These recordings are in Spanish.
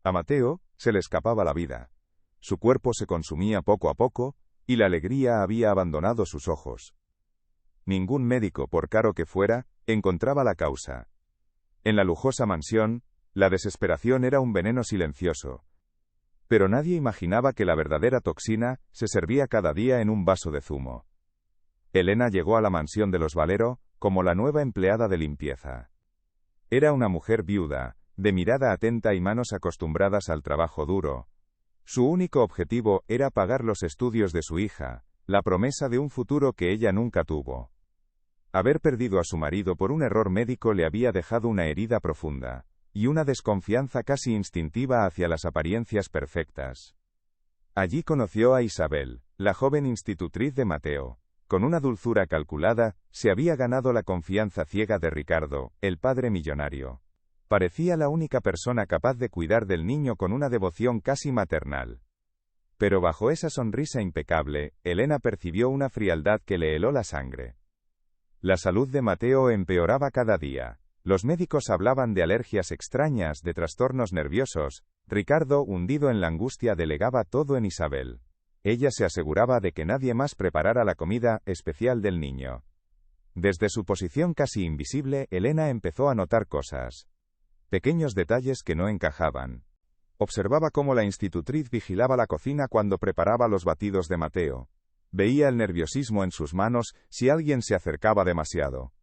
A Mateo se le escapaba la vida. Su cuerpo se consumía poco a poco, y la alegría había abandonado sus ojos. Ningún médico, por caro que fuera, encontraba la causa. En la lujosa mansión, la desesperación era un veneno silencioso. Pero nadie imaginaba que la verdadera toxina se servía cada día en un vaso de zumo. Elena llegó a la mansión de los Valero como la nueva empleada de limpieza. Era una mujer viuda, de mirada atenta y manos acostumbradas al trabajo duro. Su único objetivo era pagar los estudios de su hija, la promesa de un futuro que ella nunca tuvo. Haber perdido a su marido por un error médico le había dejado una herida profunda, y una desconfianza casi instintiva hacia las apariencias perfectas. Allí conoció a Isabel, la joven institutriz de Mateo. Con una dulzura calculada, se había ganado la confianza ciega de Ricardo, el padre millonario. Parecía la única persona capaz de cuidar del niño con una devoción casi maternal. Pero bajo esa sonrisa impecable, Elena percibió una frialdad que le heló la sangre. La salud de Mateo empeoraba cada día. Los médicos hablaban de alergias extrañas, de trastornos nerviosos. Ricardo, hundido en la angustia, delegaba todo en Isabel. Ella se aseguraba de que nadie más preparara la comida especial del niño. Desde su posición casi invisible, Elena empezó a notar cosas. Pequeños detalles que no encajaban. Observaba cómo la institutriz vigilaba la cocina cuando preparaba los batidos de Mateo. Veía el nerviosismo en sus manos si alguien se acercaba demasiado.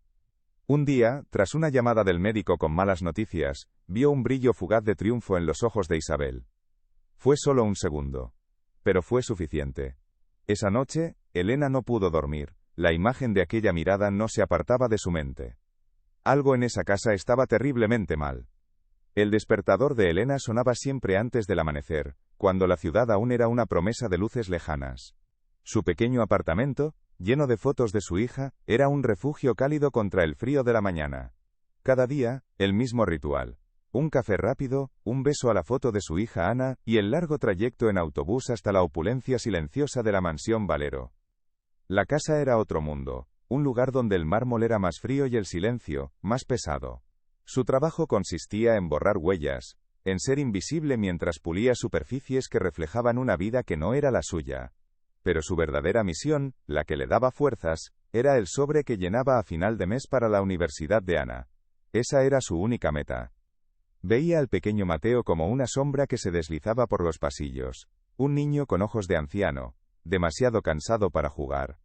Un día, tras una llamada del médico con malas noticias, vio un brillo fugaz de triunfo en los ojos de Isabel. Fue solo un segundo. Pero fue suficiente. Esa noche, Elena no pudo dormir. La imagen de aquella mirada no se apartaba de su mente. Algo en esa casa estaba terriblemente mal. El despertador de Elena sonaba siempre antes del amanecer, cuando la ciudad aún era una promesa de luces lejanas. Su pequeño apartamento, lleno de fotos de su hija, era un refugio cálido contra el frío de la mañana. Cada día, el mismo ritual. Un café rápido, un beso a la foto de su hija Ana, y el largo trayecto en autobús hasta la opulencia silenciosa de la mansión Valero. La casa era otro mundo, un lugar donde el mármol era más frío y el silencio, más pesado. Su trabajo consistía en borrar huellas, en ser invisible mientras pulía superficies que reflejaban una vida que no era la suya. Pero su verdadera misión, la que le daba fuerzas, era el sobre que llenaba a final de mes para la universidad de Ana. Esa era su única meta. Veía al pequeño Mateo como una sombra que se deslizaba por los pasillos, un niño con ojos de anciano, demasiado cansado para jugar.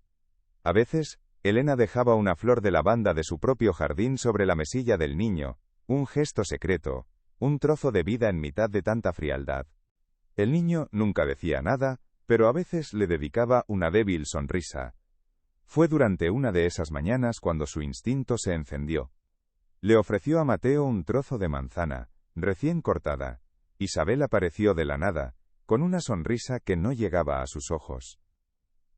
A veces, Elena dejaba una flor de lavanda de su propio jardín sobre la mesilla del niño, un gesto secreto, un trozo de vida en mitad de tanta frialdad. El niño nunca decía nada, pero a veces le dedicaba una débil sonrisa. Fue durante una de esas mañanas cuando su instinto se encendió. Le ofreció a Mateo un trozo de manzana, recién cortada. Isabel apareció de la nada, con una sonrisa que no llegaba a sus ojos.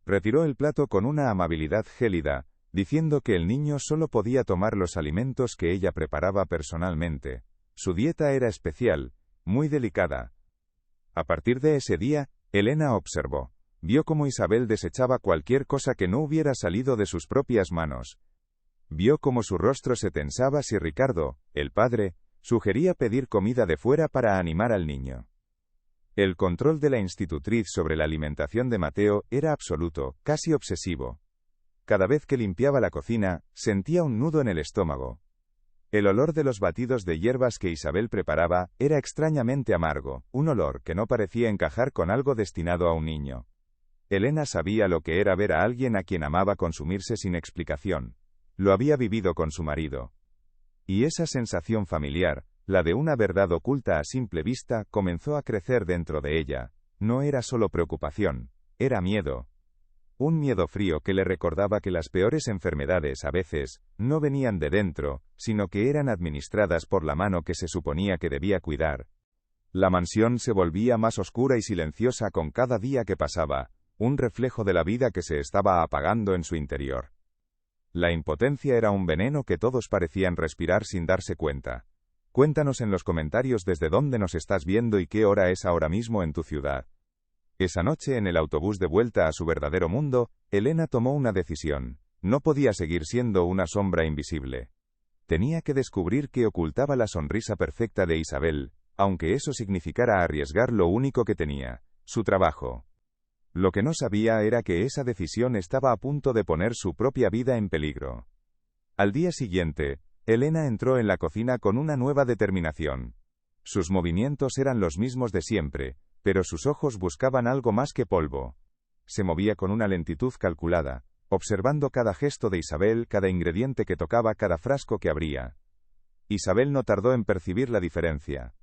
Retiró el plato con una amabilidad gélida, diciendo que el niño solo podía tomar los alimentos que ella preparaba personalmente. Su dieta era especial, muy delicada. A partir de ese día, Elena observó. Vio cómo Isabel desechaba cualquier cosa que no hubiera salido de sus propias manos. Vio cómo su rostro se tensaba si Ricardo, el padre, sugería pedir comida de fuera para animar al niño. El control de la institutriz sobre la alimentación de Mateo era absoluto, casi obsesivo. Cada vez que limpiaba la cocina, sentía un nudo en el estómago. El olor de los batidos de hierbas que Isabel preparaba era extrañamente amargo, un olor que no parecía encajar con algo destinado a un niño. Elena sabía lo que era ver a alguien a quien amaba consumirse sin explicación. Lo había vivido con su marido. Y esa sensación familiar, la de una verdad oculta a simple vista, comenzó a crecer dentro de ella. No era solo preocupación, era miedo. Un miedo frío que le recordaba que las peores enfermedades a veces no venían de dentro, sino que eran administradas por la mano que se suponía que debía cuidar. La mansión se volvía más oscura y silenciosa con cada día que pasaba, un reflejo de la vida que se estaba apagando en su interior. La impotencia era un veneno que todos parecían respirar sin darse cuenta. Cuéntanos en los comentarios desde dónde nos estás viendo y qué hora es ahora mismo en tu ciudad. Esa noche en el autobús de vuelta a su verdadero mundo, Elena tomó una decisión. No podía seguir siendo una sombra invisible. Tenía que descubrir qué ocultaba la sonrisa perfecta de Isabel, aunque eso significara arriesgar lo único que tenía, su trabajo. Lo que no sabía era que esa decisión estaba a punto de poner su propia vida en peligro. Al día siguiente, Elena entró en la cocina con una nueva determinación. Sus movimientos eran los mismos de siempre, pero sus ojos buscaban algo más que polvo. Se movía con una lentitud calculada, observando cada gesto de Isabel, cada ingrediente que tocaba, cada frasco que abría. Isabel no tardó en percibir la diferencia.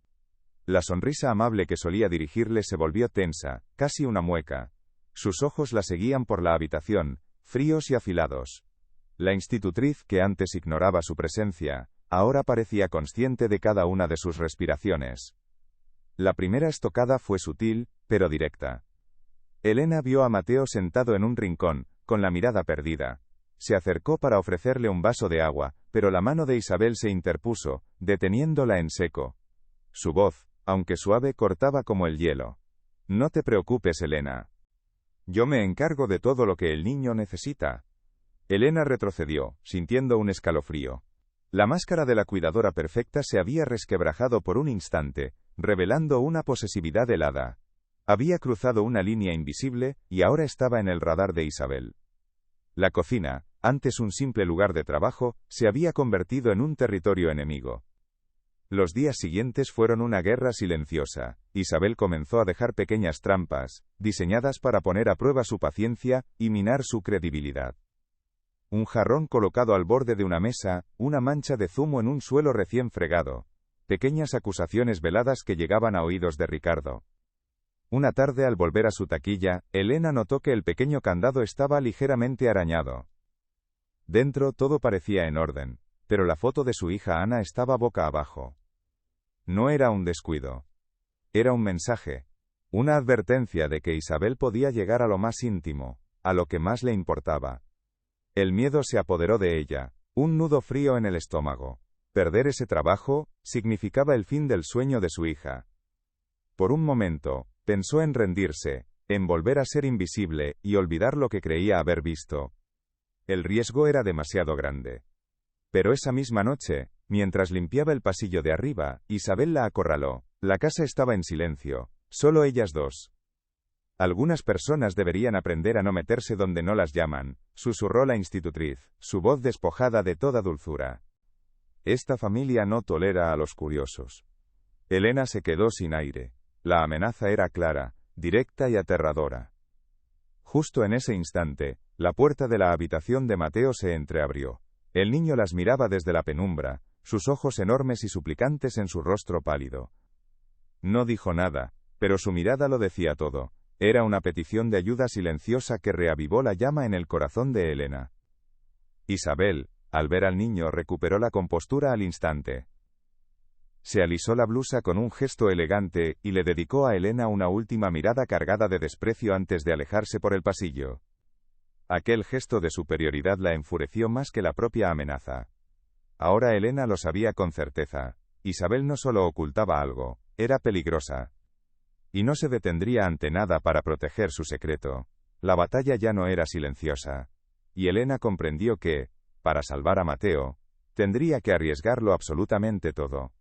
La sonrisa amable que solía dirigirle se volvió tensa, casi una mueca. Sus ojos la seguían por la habitación, fríos y afilados. La institutriz, que antes ignoraba su presencia, ahora parecía consciente de cada una de sus respiraciones. La primera estocada fue sutil, pero directa. Elena vio a Mateo sentado en un rincón, con la mirada perdida. Se acercó para ofrecerle un vaso de agua, pero la mano de Isabel se interpuso, deteniéndola en seco. Su voz, aunque suave, cortaba como el hielo. No te preocupes, Elena. Yo me encargo de todo lo que el niño necesita. Elena retrocedió, sintiendo un escalofrío. La máscara de la cuidadora perfecta se había resquebrajado por un instante, revelando una posesividad helada. Había cruzado una línea invisible, y ahora estaba en el radar de Isabel. La cocina, antes un simple lugar de trabajo, se había convertido en un territorio enemigo. Los días siguientes fueron una guerra silenciosa. Isabel comenzó a dejar pequeñas trampas, diseñadas para poner a prueba su paciencia y minar su credibilidad. Un jarrón colocado al borde de una mesa, una mancha de zumo en un suelo recién fregado. Pequeñas acusaciones veladas que llegaban a oídos de Ricardo. Una tarde, al volver a su taquilla, Elena notó que el pequeño candado estaba ligeramente arañado. Dentro todo parecía en orden, pero la foto de su hija Ana estaba boca abajo. No era un descuido. Era un mensaje. Una advertencia de que Isabel podía llegar a lo más íntimo, a lo que más le importaba. El miedo se apoderó de ella, un nudo frío en el estómago. Perder ese trabajo significaba el fin del sueño de su hija. Por un momento, pensó en rendirse, en volver a ser invisible y olvidar lo que creía haber visto. El riesgo era demasiado grande. Pero esa misma noche, mientras limpiaba el pasillo de arriba, Isabel la acorraló. La casa estaba en silencio, solo ellas dos. Algunas personas deberían aprender a no meterse donde no las llaman, susurró la institutriz, su voz despojada de toda dulzura. Esta familia no tolera a los curiosos. Elena se quedó sin aire. La amenaza era clara, directa y aterradora. Justo en ese instante, la puerta de la habitación de Mateo se entreabrió. El niño las miraba desde la penumbra, sus ojos enormes y suplicantes en su rostro pálido. No dijo nada, pero su mirada lo decía todo. Era una petición de ayuda silenciosa que reavivó la llama en el corazón de Elena. Isabel, al ver al niño, recuperó la compostura al instante. Se alisó la blusa con un gesto elegante y le dedicó a Elena una última mirada cargada de desprecio antes de alejarse por el pasillo. Aquel gesto de superioridad la enfureció más que la propia amenaza. Ahora Elena lo sabía con certeza. Isabel no solo ocultaba algo, era peligrosa. Y no se detendría ante nada para proteger su secreto. La batalla ya no era silenciosa. Y Elena comprendió que, para salvar a Mateo, tendría que arriesgarlo absolutamente todo.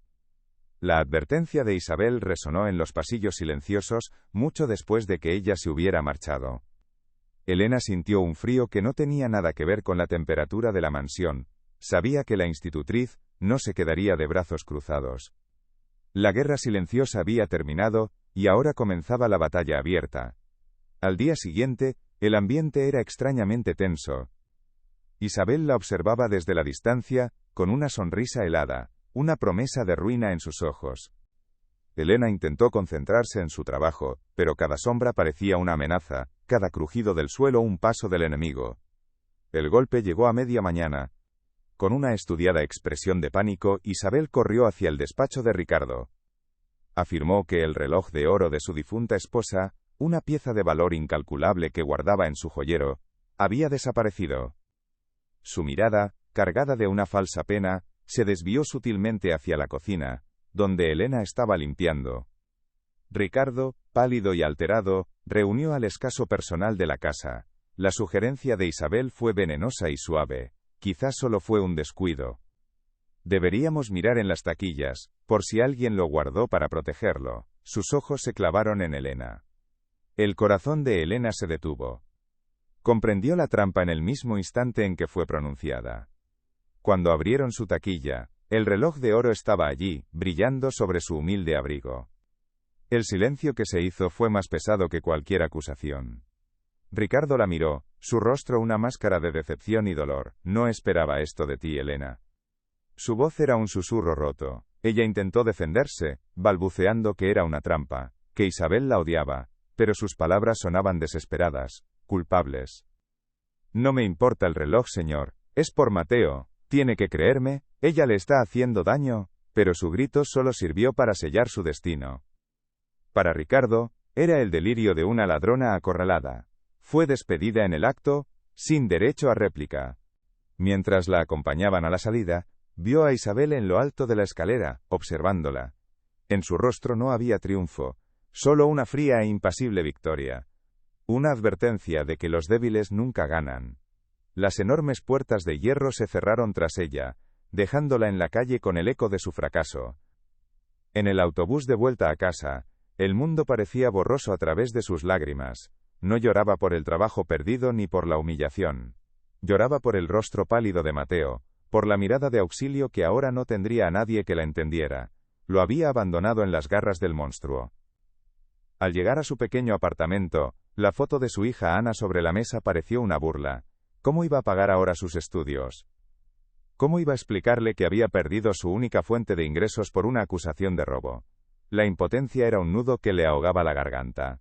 La advertencia de Isabel resonó en los pasillos silenciosos, mucho después de que ella se hubiera marchado. Elena sintió un frío que no tenía nada que ver con la temperatura de la mansión. Sabía que la institutriz no se quedaría de brazos cruzados. La guerra silenciosa había terminado, y ahora comenzaba la batalla abierta. Al día siguiente, el ambiente era extrañamente tenso. Isabel la observaba desde la distancia, con una sonrisa helada, una promesa de ruina en sus ojos. Elena intentó concentrarse en su trabajo, pero cada sombra parecía una amenaza, cada crujido del suelo un paso del enemigo. El golpe llegó a media mañana. Con una estudiada expresión de pánico, Isabel corrió hacia el despacho de Ricardo. Afirmó que el reloj de oro de su difunta esposa, una pieza de valor incalculable que guardaba en su joyero, había desaparecido. Su mirada, cargada de una falsa pena, se desvió sutilmente hacia la cocina, donde Elena estaba limpiando. Ricardo, pálido y alterado, reunió al escaso personal de la casa. La sugerencia de Isabel fue venenosa y suave. Quizás solo fue un descuido. Deberíamos mirar en las taquillas, por si alguien lo guardó para protegerlo. Sus ojos se clavaron en Elena. El corazón de Elena se detuvo. Comprendió la trampa en el mismo instante en que fue pronunciada. Cuando abrieron su taquilla, el reloj de oro estaba allí, brillando sobre su humilde abrigo. El silencio que se hizo fue más pesado que cualquier acusación. Ricardo la miró, su rostro una máscara de decepción y dolor. No esperaba esto de ti, Elena. Su voz era un susurro roto. Ella intentó defenderse, balbuceando que era una trampa, que Isabel la odiaba, pero sus palabras sonaban desesperadas, culpables. No me importa el reloj, señor, es por Mateo, tiene que creerme, ella le está haciendo daño, pero su grito solo sirvió para sellar su destino. Para Ricardo, era el delirio de una ladrona acorralada. Fue despedida en el acto, sin derecho a réplica. Mientras la acompañaban a la salida, vio a Isabel en lo alto de la escalera, observándola. En su rostro no había triunfo, solo una fría e impasible victoria. Una advertencia de que los débiles nunca ganan. Las enormes puertas de hierro se cerraron tras ella, dejándola en la calle con el eco de su fracaso. En el autobús de vuelta a casa, el mundo parecía borroso a través de sus lágrimas. No lloraba por el trabajo perdido ni por la humillación. Lloraba por el rostro pálido de Mateo, por la mirada de auxilio que ahora no tendría a nadie que la entendiera. Lo había abandonado en las garras del monstruo. Al llegar a su pequeño apartamento, la foto de su hija Ana sobre la mesa pareció una burla. ¿Cómo iba a pagar ahora sus estudios? ¿Cómo iba a explicarle que había perdido su única fuente de ingresos por una acusación de robo? La impotencia era un nudo que le ahogaba la garganta.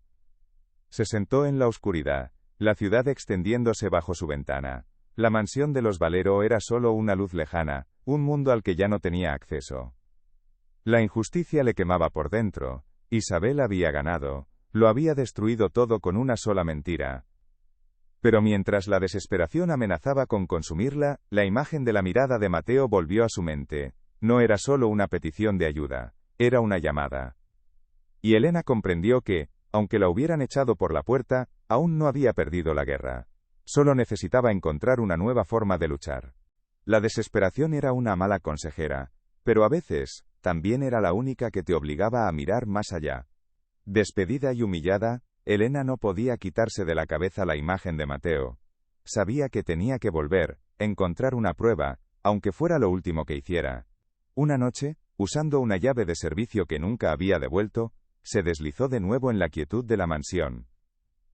Se sentó en la oscuridad, la ciudad extendiéndose bajo su ventana. La mansión de los Valero era solo una luz lejana, un mundo al que ya no tenía acceso. La injusticia le quemaba por dentro. Isabel había ganado, lo había destruido todo con una sola mentira. Pero mientras la desesperación amenazaba con consumirla, la imagen de la mirada de Mateo volvió a su mente. No era solo una petición de ayuda, era una llamada. Y Elena comprendió que, aunque la hubieran echado por la puerta, aún no había perdido la guerra. Solo necesitaba encontrar una nueva forma de luchar. La desesperación era una mala consejera, pero a veces, también era la única que te obligaba a mirar más allá. Despedida y humillada, Elena no podía quitarse de la cabeza la imagen de Mateo. Sabía que tenía que volver, encontrar una prueba, aunque fuera lo último que hiciera. Una noche, usando una llave de servicio que nunca había devuelto, se deslizó de nuevo en la quietud de la mansión.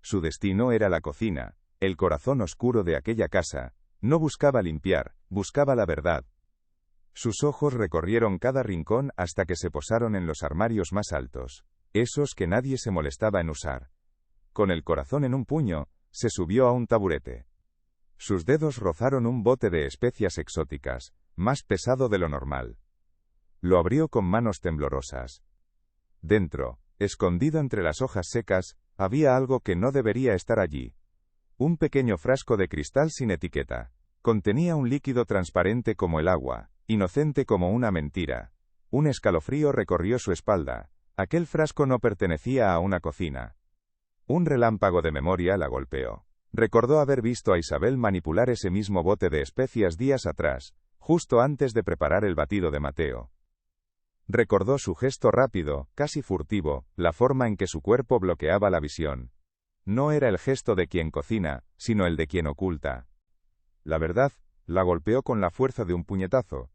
Su destino era la cocina, el corazón oscuro de aquella casa. No buscaba limpiar, buscaba la verdad. Sus ojos recorrieron cada rincón hasta que se posaron en los armarios más altos, esos que nadie se molestaba en usar. Con el corazón en un puño, se subió a un taburete. Sus dedos rozaron un bote de especias exóticas, más pesado de lo normal. Lo abrió con manos temblorosas. Dentro, escondido entre las hojas secas, había algo que no debería estar allí. Un pequeño frasco de cristal sin etiqueta. Contenía un líquido transparente como el agua, inocente como una mentira. Un escalofrío recorrió su espalda. Aquel frasco no pertenecía a una cocina. Un relámpago de memoria la golpeó. Recordó haber visto a Isabel manipular ese mismo bote de especias días atrás, justo antes de preparar el batido de Mateo. Recordó su gesto rápido, casi furtivo, la forma en que su cuerpo bloqueaba la visión. No era el gesto de quien cocina, sino el de quien oculta. La verdad, la golpeó con la fuerza de un puñetazo.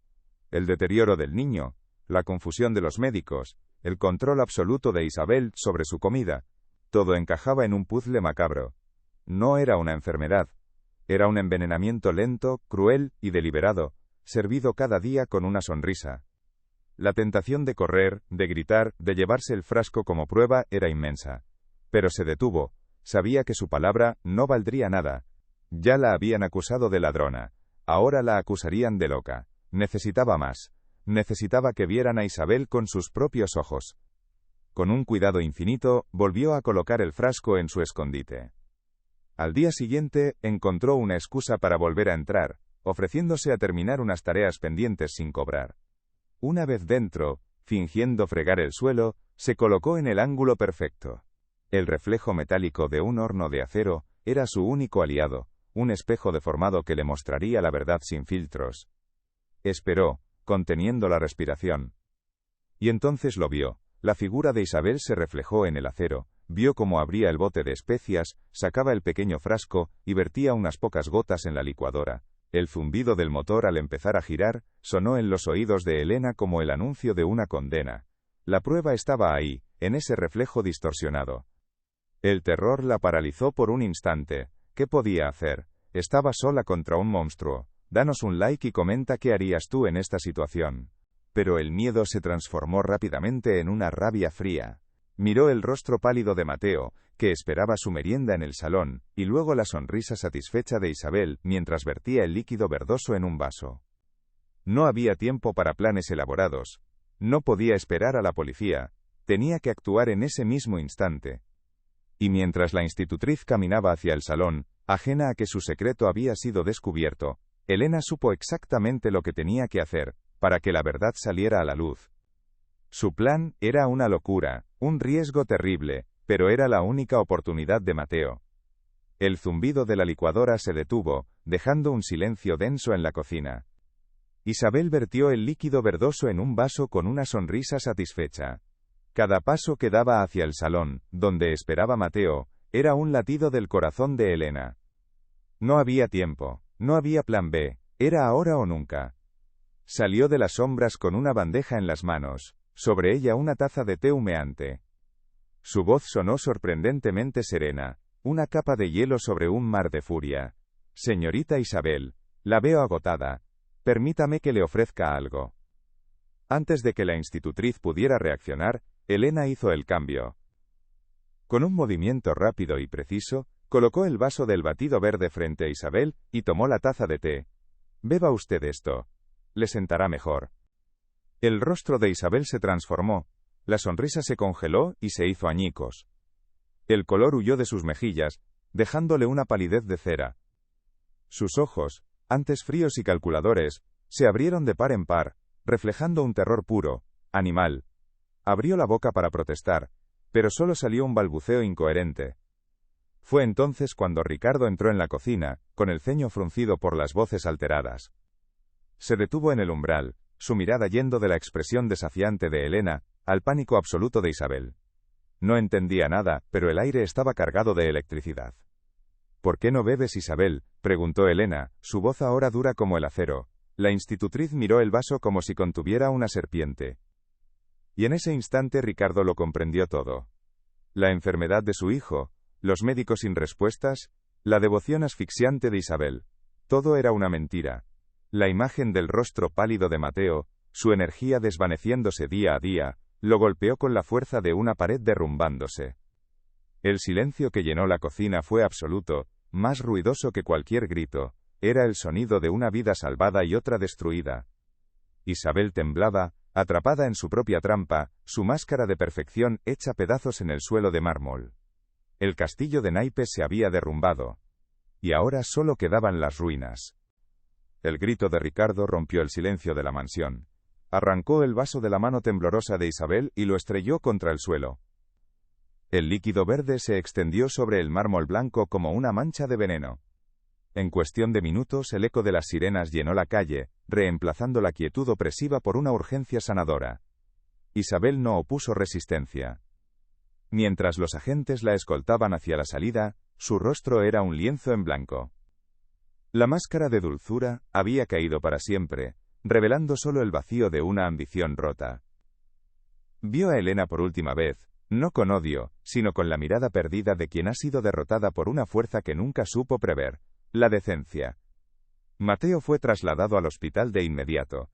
El deterioro del niño, la confusión de los médicos, el control absoluto de Isabel sobre su comida, todo encajaba en un puzzle macabro. No era una enfermedad. Era un envenenamiento lento, cruel y deliberado, servido cada día con una sonrisa. La tentación de correr, de gritar, de llevarse el frasco como prueba era inmensa. Pero se detuvo. Sabía que su palabra no valdría nada. Ya la habían acusado de ladrona. Ahora la acusarían de loca. Necesitaba más. Necesitaba que vieran a Isabel con sus propios ojos. Con un cuidado infinito, volvió a colocar el frasco en su escondite. Al día siguiente, encontró una excusa para volver a entrar, ofreciéndose a terminar unas tareas pendientes sin cobrar. Una vez dentro, fingiendo fregar el suelo, se colocó en el ángulo perfecto. El reflejo metálico de un horno de acero era su único aliado, un espejo deformado que le mostraría la verdad sin filtros. Esperó, conteniendo la respiración. Y entonces lo vio. La figura de Isabel se reflejó en el acero, vio cómo abría el bote de especias, sacaba el pequeño frasco, y vertía unas pocas gotas en la licuadora. El zumbido del motor al empezar a girar, sonó en los oídos de Elena como el anuncio de una condena. La prueba estaba ahí, en ese reflejo distorsionado. El terror la paralizó por un instante. ¿Qué podía hacer? Estaba sola contra un monstruo. Danos un like y comenta qué harías tú en esta situación. Pero el miedo se transformó rápidamente en una rabia fría. Miró el rostro pálido de Mateo, que esperaba su merienda en el salón, y luego la sonrisa satisfecha de Isabel mientras vertía el líquido verdoso en un vaso. No había tiempo para planes elaborados. No podía esperar a la policía. Tenía que actuar en ese mismo instante. Y mientras la institutriz caminaba hacia el salón, ajena a que su secreto había sido descubierto, Elena supo exactamente lo que tenía que hacer, para que la verdad saliera a la luz. Su plan era una locura, un riesgo terrible, pero era la única oportunidad de Mateo. El zumbido de la licuadora se detuvo, dejando un silencio denso en la cocina. Isabel vertió el líquido verdoso en un vaso con una sonrisa satisfecha. Cada paso que daba hacia el salón, donde esperaba Mateo, era un latido del corazón de Elena. No había tiempo, no había plan B, era ahora o nunca. Salió de las sombras con una bandeja en las manos, sobre ella una taza de té humeante. Su voz sonó sorprendentemente serena, una capa de hielo sobre un mar de furia. Señorita Isabel, la veo agotada. Permítame que le ofrezca algo. Antes de que la institutriz pudiera reaccionar, Elena hizo el cambio. Con un movimiento rápido y preciso, colocó el vaso del batido verde frente a Isabel y tomó la taza de té. Beba usted esto. Le sentará mejor. El rostro de Isabel se transformó, la sonrisa se congeló y se hizo añicos. El color huyó de sus mejillas, dejándole una palidez de cera. Sus ojos, antes fríos y calculadores, se abrieron de par en par, reflejando un terror puro, animal. Abrió la boca para protestar, pero solo salió un balbuceo incoherente. Fue entonces cuando Ricardo entró en la cocina, con el ceño fruncido por las voces alteradas. Se detuvo en el umbral, su mirada yendo de la expresión desafiante de Elena, al pánico absoluto de Isabel. No entendía nada, pero el aire estaba cargado de electricidad. ¿Por qué no bebes, Isabel?, preguntó Elena, su voz ahora dura como el acero. La institutriz miró el vaso como si contuviera una serpiente. Y en ese instante Ricardo lo comprendió todo. La enfermedad de su hijo, los médicos sin respuestas, la devoción asfixiante de Isabel. Todo era una mentira. La imagen del rostro pálido de Mateo, su energía desvaneciéndose día a día, lo golpeó con la fuerza de una pared derrumbándose. El silencio que llenó la cocina fue absoluto, más ruidoso que cualquier grito, era el sonido de una vida salvada y otra destruida. Isabel temblaba, atrapada en su propia trampa, su máscara de perfección hecha pedazos en el suelo de mármol. El castillo de naipes se había derrumbado. Y ahora solo quedaban las ruinas. El grito de Ricardo rompió el silencio de la mansión. Arrancó el vaso de la mano temblorosa de Isabel y lo estrelló contra el suelo. El líquido verde se extendió sobre el mármol blanco como una mancha de veneno. En cuestión de minutos el eco de las sirenas llenó la calle, reemplazando la quietud opresiva por una urgencia sanadora. Isabel no opuso resistencia. Mientras los agentes la escoltaban hacia la salida, su rostro era un lienzo en blanco. La máscara de dulzura había caído para siempre, revelando solo el vacío de una ambición rota. Vio a Elena por última vez, no con odio, sino con la mirada perdida de quien ha sido derrotada por una fuerza que nunca supo prever, la decencia. Mateo fue trasladado al hospital de inmediato.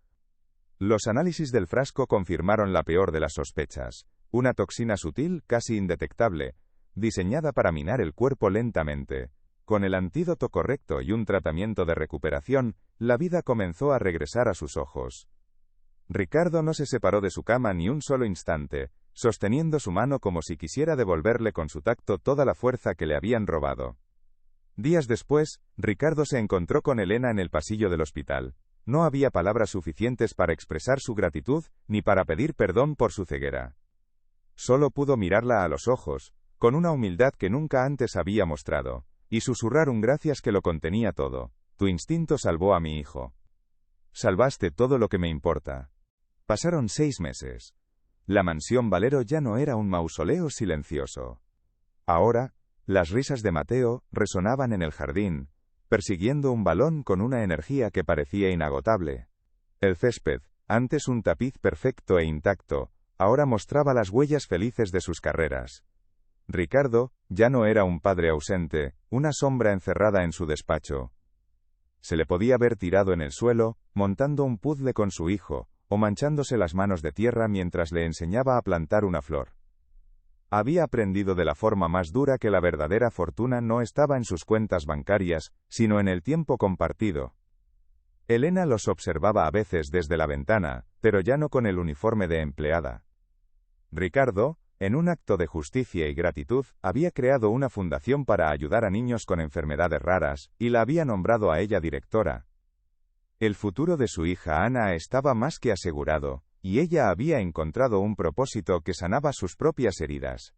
Los análisis del frasco confirmaron la peor de las sospechas, una toxina sutil, casi indetectable, diseñada para minar el cuerpo lentamente. Con el antídoto correcto y un tratamiento de recuperación, la vida comenzó a regresar a sus ojos. Ricardo no se separó de su cama ni un solo instante, sosteniendo su mano como si quisiera devolverle con su tacto toda la fuerza que le habían robado. Días después, Ricardo se encontró con Elena en el pasillo del hospital. No había palabras suficientes para expresar su gratitud, ni para pedir perdón por su ceguera. Solo pudo mirarla a los ojos, con una humildad que nunca antes había mostrado, y susurrar un gracias que lo contenía todo. Tu instinto salvó a mi hijo. salvaste todo lo que me importa. Pasaron 6 meses. La mansión Valero ya no era un mausoleo silencioso. Ahora, las risas de Mateo resonaban en el jardín, persiguiendo un balón con una energía que parecía inagotable. El césped, antes un tapiz perfecto e intacto, ahora mostraba las huellas felices de sus carreras. Ricardo ya no era un padre ausente, una sombra encerrada en su despacho. Se le podía ver tirado en el suelo, montando un puzzle con su hijo, o manchándose las manos de tierra mientras le enseñaba a plantar una flor. Había aprendido de la forma más dura que la verdadera fortuna no estaba en sus cuentas bancarias, sino en el tiempo compartido. Elena los observaba a veces desde la ventana, pero ya no con el uniforme de empleada. Ricardo, en un acto de justicia y gratitud, había creado una fundación para ayudar a niños con enfermedades raras, y la había nombrado a ella directora. El futuro de su hija Ana estaba más que asegurado, y ella había encontrado un propósito que sanaba sus propias heridas.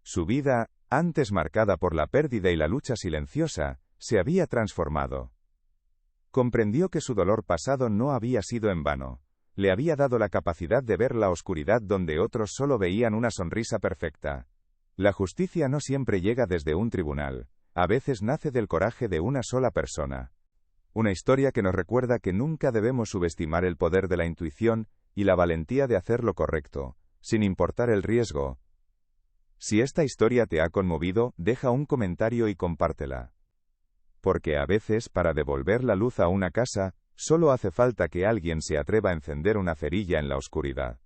Su vida, antes marcada por la pérdida y la lucha silenciosa, se había transformado. Comprendió que su dolor pasado no había sido en vano. Le había dado la capacidad de ver la oscuridad donde otros solo veían una sonrisa perfecta. La justicia no siempre llega desde un tribunal, a veces nace del coraje de una sola persona. Una historia que nos recuerda que nunca debemos subestimar el poder de la intuición y la valentía de hacer lo correcto, sin importar el riesgo. Si esta historia te ha conmovido, deja un comentario y compártela. Porque a veces, para devolver la luz a una casa, solo hace falta que alguien se atreva a encender una cerilla en la oscuridad.